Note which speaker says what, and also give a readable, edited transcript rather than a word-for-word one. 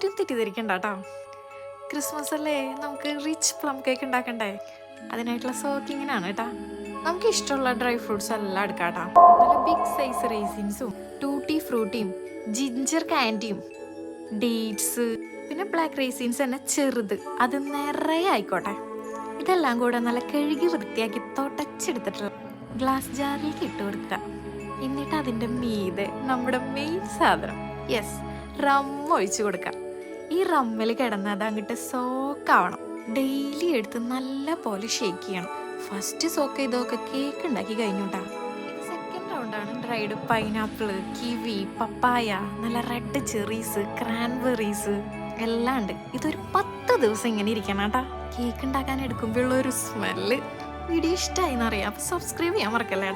Speaker 1: ആരും തെറ്റിദ്ധരിക്കണ്ട കേട്ടോ. ക്രിസ്മസ് അല്ലേ, നമുക്ക് റിച്ച് പ്ലം കേക്ക് ഉണ്ടാക്കണ്ടേ? അതിനായിട്ടുള്ള സോക്കിങ്ങിനാണ് കേട്ടോ. നമുക്ക് ഇഷ്ടമുള്ള ഡ്രൈ ഫ്രൂട്ട്സ് എല്ലാം എടുക്കാം കേട്ടോ. നല്ല ബിഗ് സൈസ് റേസിൻസും ടൂട്ടി ഫ്രൂട്ടിയും ജിഞ്ചർ കാൻഡിയും ഡേറ്റ്സ്, പിന്നെ ബ്ലാക്ക് റേസിൻസ് തന്നെ ചെറുത്, അത് നിറയെ ആയിക്കോട്ടെ. ഇതെല്ലാം കൂടെ നല്ല കഴുകി വൃത്തിയാക്കി തുടച്ചെടുത്തിട്ടുള്ള ഗ്ലാസ് ജാറിലേക്ക് ഇട്ട് കൊടുക്കുക. എന്നിട്ട് അതിൻ്റെ മീതെ നമ്മുടെ മെയിൻ സാധനം, യെസ്, റം ഒഴിച്ചു കൊടുക്കാം. ഈ റമ്മിൽ കിടന്ന് അത് അങ്ങോട്ട് സോക്കാവണം. ഡെയിലി എടുത്ത് നല്ല പോലെ ഷേക്ക് ചെയ്യണം. ഫസ്റ്റ് സോക്ക് ചെയ്തൊക്കെ കേക്ക് ഉണ്ടാക്കി കഴിഞ്ഞുണ്ടാ. സെക്കൻഡ് റൗണ്ടാണ് ഡ്രൈഡ് പൈനാപ്പിൾ, കിവി, പപ്പായ, നല്ല റെഡ് ചെറീസ്, ക്രാൻബെറീസ് എല്ലാം ഉണ്ട്. ഇതൊരു 10 ദിവസം ഇങ്ങനെ ഇരിക്കണം കേട്ടാ. കേക്ക് ഉണ്ടാക്കാൻ എടുക്കുമ്പോഴുള്ള ഒരു സ്മെല്ല്. വീഡിയോ ഇഷ്ടമായി എന്നറിയാം. സബ്സ്ക്രൈബ് ചെയ്യാൻ മറക്കല്ലേ കേട്ടോ.